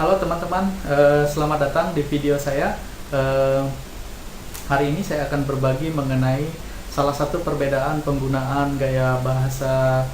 Halo teman-teman, selamat datang di video saya. Hari ini saya akan berbagi mengenai salah satu perbedaan penggunaan gaya bahasa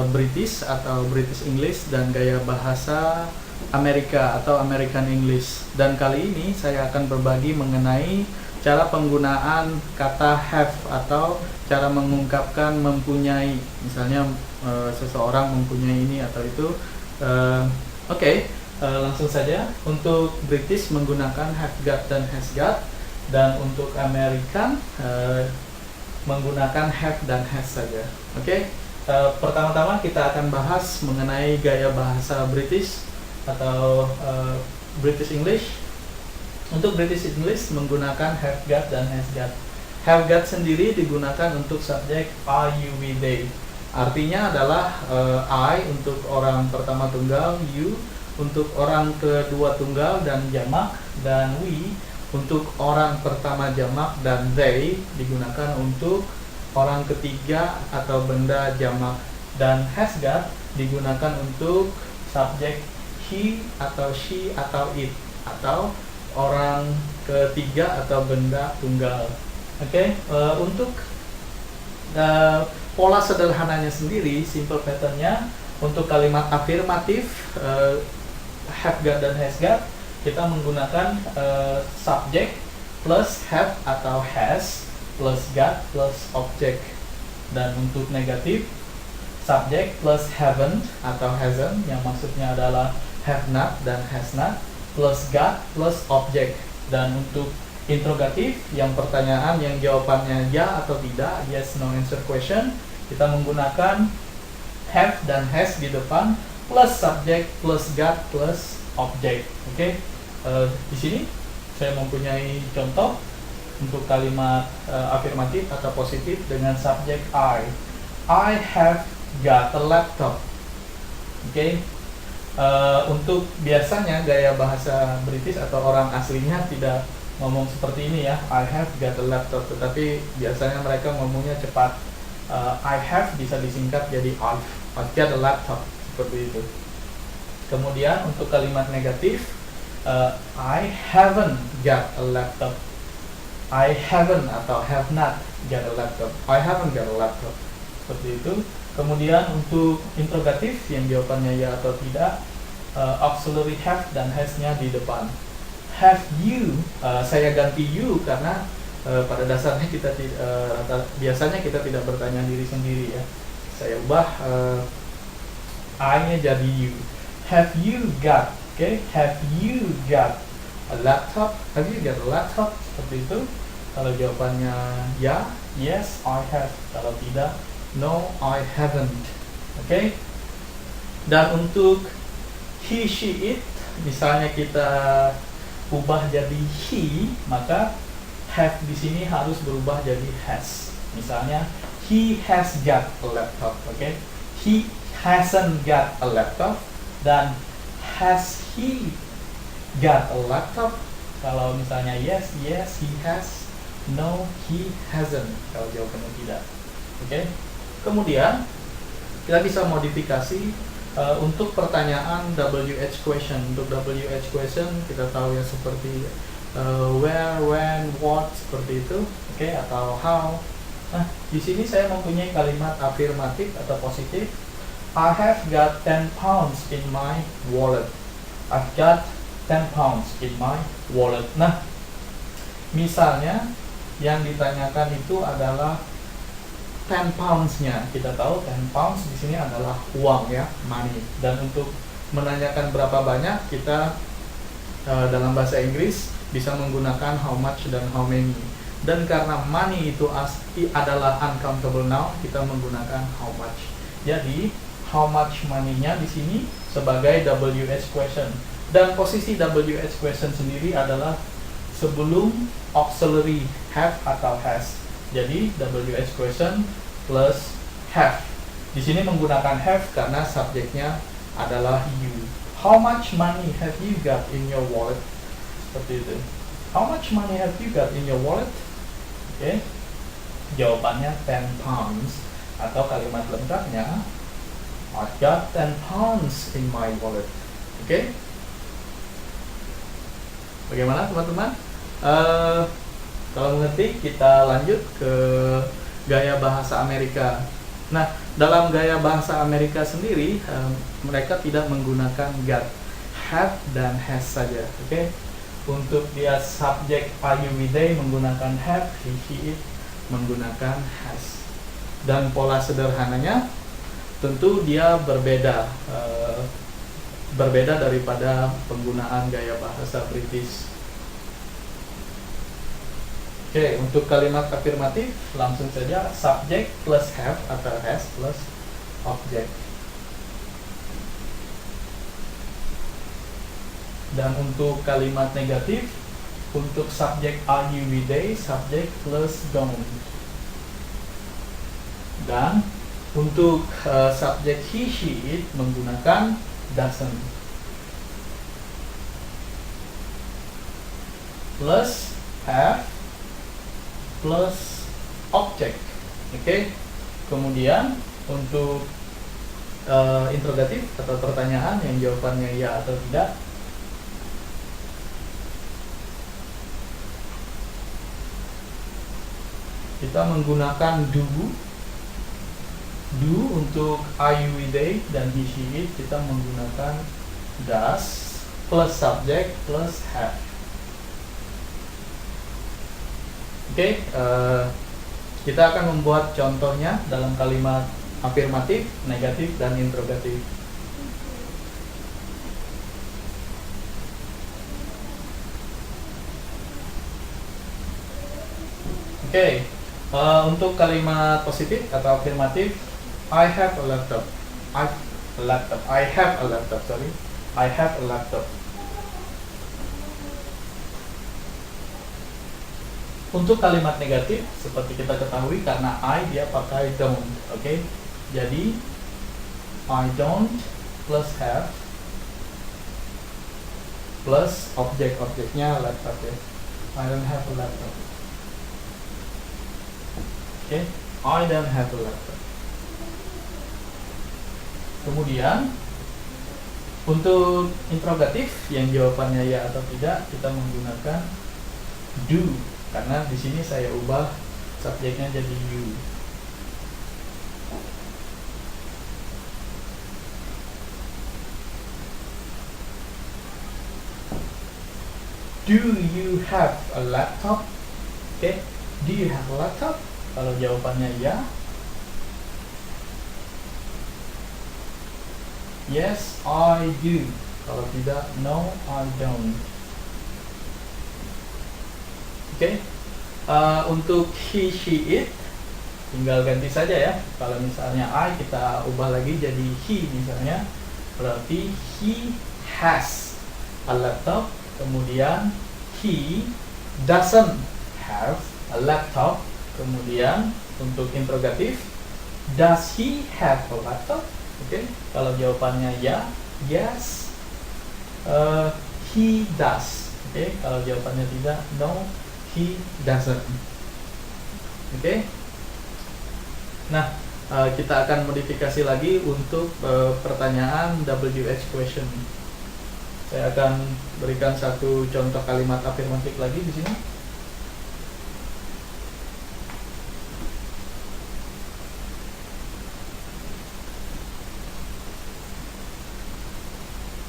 British atau British English dan gaya bahasa Amerika atau American English. Dan kali ini saya akan berbagi mengenai cara penggunaan kata have atau cara mengungkapkan mempunyai. Misalnya seseorang mempunyai ini atau itu. Langsung saja. Untuk British menggunakan have got dan has got, dan untuk American menggunakan have dan has saja. Pertama-tama kita akan bahas mengenai gaya bahasa British atau British English. Untuk British English menggunakan have got dan has got. Have got sendiri digunakan untuk subjek I, you, we, they. Artinya adalah I untuk orang pertama tunggal, you untuk orang kedua tunggal dan jamak, dan we untuk orang pertama jamak, dan they digunakan untuk orang ketiga atau benda jamak, dan has got digunakan untuk subjek he atau she atau it atau orang ketiga atau benda tunggal. Untuk pola sederhananya sendiri, simple patternnya, untuk kalimat afirmatif have got dan has got, kita menggunakan subjek plus have atau has plus got plus object. Dan untuk negatif, subjek plus haven't atau hasn't, yang maksudnya adalah have not dan has not, plus got plus object. Dan untuk interrogatif, yang pertanyaan yang jawabannya ya atau tidak, yes no answer question, kita menggunakan have dan has di depan plus subject plus got plus object. Di sini saya mempunyai contoh untuk kalimat afirmatif atau positif dengan subjek I. I have got a laptop. Untuk biasanya gaya bahasa British atau orang aslinya tidak ngomong seperti ini ya, I have got a laptop, tetapi biasanya mereka ngomongnya cepat. I have bisa disingkat jadi I've got a laptop, seperti itu. Kemudian untuk kalimat negatif, I haven't got a laptop. I haven't atau have not got a laptop. I haven't got a laptop, seperti itu. Kemudian untuk interrogatif yang jawabannya ya atau tidak, auxiliary have dan has-nya di depan. Have you, saya ganti you karena pada dasarnya kita biasanya kita tidak bertanya diri sendiri ya. Saya ubah I-nya jadi you. Have you got, have you got a laptop? Have you got a laptop? Seperti itu. Kalau jawabannya ya, yes I have. Kalau tidak, no I haven't. Dan untuk he, she, it, misalnya kita ubah jadi he, maka have di sini harus berubah jadi has. Misalnya he has got a laptop. He hasn't got a laptop. Dan has he got a laptop? Kalau misalnya yes, yes he has. No, he hasn't. Kalau jawabannya tidak. Kemudian kita bisa modifikasi untuk pertanyaan WH question. Untuk WH question kita tahu ya, seperti where, when, what, seperti itu. Atau how. Nah, di sini saya mempunyai kalimat afirmatif atau positif. I have got 10 pounds in my wallet. I've got 10 pounds in my wallet. Nah, misalnya yang ditanyakan itu adalah 10 pounds-nya. Kita tahu 10 pounds di sini adalah uang ya, money. Dan untuk menanyakan berapa banyak, kita dalam bahasa Inggris bisa menggunakan how much dan how many. Dan karena money itu adalah uncountable noun, kita menggunakan how much. Jadi how much money-nya di sini sebagai WH question. Dan posisi WH question sendiri adalah sebelum auxiliary have atau has. Jadi WH question plus have. Di sini menggunakan have karena subjeknya adalah you. How much money have you got in your wallet? Seperti itu. How much money have you got in your wallet? Jawabannya 10 pounds. Atau kalimat lengkapnya, I've got 10 pounds in my wallet. Bagaimana teman-teman? Kalau mengerti, kita lanjut ke gaya bahasa Amerika. Nah, dalam gaya bahasa Amerika sendiri, mereka tidak menggunakan got, have, dan has saja. Oke? Untuk dia subjek are you with they menggunakan have, he, she, it menggunakan has. Dan pola sederhananya tentu dia berbeda daripada penggunaan gaya bahasa British. Oke, untuk kalimat afirmatif langsung saja subject plus have atau has plus object. Dan untuk kalimat negatif, untuk subjek are you with they, subject plus don't. Dan untuk subjek he, she, it menggunakan doesn't. Plus have plus object. Oke. Kemudian untuk interrogatif atau pertanyaan yang jawabannya ya atau tidak, kita menggunakan do. Untuk are you with they dan he, she, it kita menggunakan does plus subject plus have. Oke, kita akan membuat contohnya dalam kalimat afirmatif, negatif, dan interrogatif. Oke, untuk kalimat positif atau afirmatif, I have a laptop. I have a laptop. I have a laptop. Untuk kalimat negatif, seperti kita ketahui karena I dia pakai don't. Oke. Jadi I don't plus have plus objeknya laptop ya. I don't have a laptop. Oke, I don't have a laptop. Kemudian untuk interrogatif yang jawabannya ya atau tidak, kita menggunakan do karena di sini saya ubah subjeknya jadi you. Do you have a laptop? Oke, do you have a laptop? Kalau jawabannya ya, yes, I do. Kalau tidak, no, I don't. Oke. Untuk he, she, it tinggal ganti saja ya. Kalau misalnya I kita ubah lagi jadi he misalnya, berarti he has a laptop. Kemudian he doesn't have a laptop. Kemudian untuk interrogatif, does he have a laptop? Oke, kalau jawabannya ya, yes, he does. Oke, kalau jawabannya tidak, no, he doesn't. Oke. Nah, kita akan modifikasi lagi untuk pertanyaan WH question. Saya akan berikan satu contoh kalimat afirmatif lagi di sini.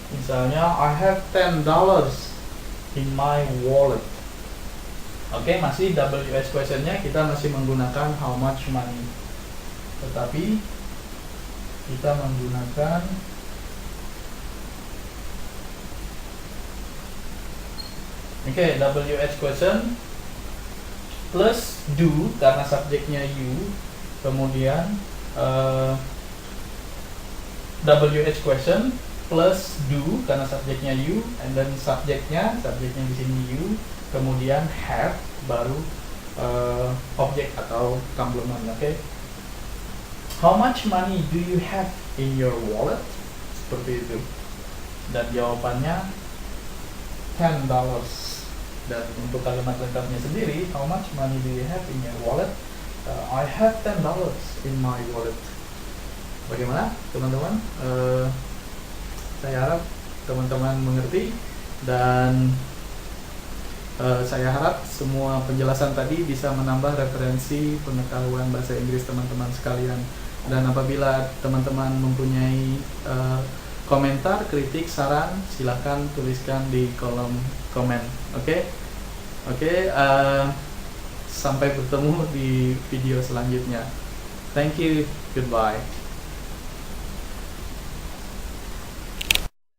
Misalnya, I have $10 in my wallet. Oke, masih WH questionnya kita masih menggunakan how much money. Tetapi kita menggunakan WH question plus do karena subjeknya you. Kemudian WH question plus do karena subjeknya you, and then subjeknya di sini you, kemudian have baru objek atau complement. Oke. How much money do you have in your wallet? Seperti itu. Dan jawabannya $10. Dan untuk kalimat lengkapnya sendiri, how much money do you have in your wallet? I have $10 in my wallet. Bagaimana teman-teman? Saya harap teman-teman mengerti dan Saya harap semua penjelasan tadi bisa menambah referensi pengetahuan bahasa Inggris teman-teman sekalian. Dan apabila teman-teman mempunyai komentar, kritik, saran, silahkan tuliskan di kolom komen. Oke? Sampai bertemu di video selanjutnya. Thank you, goodbye.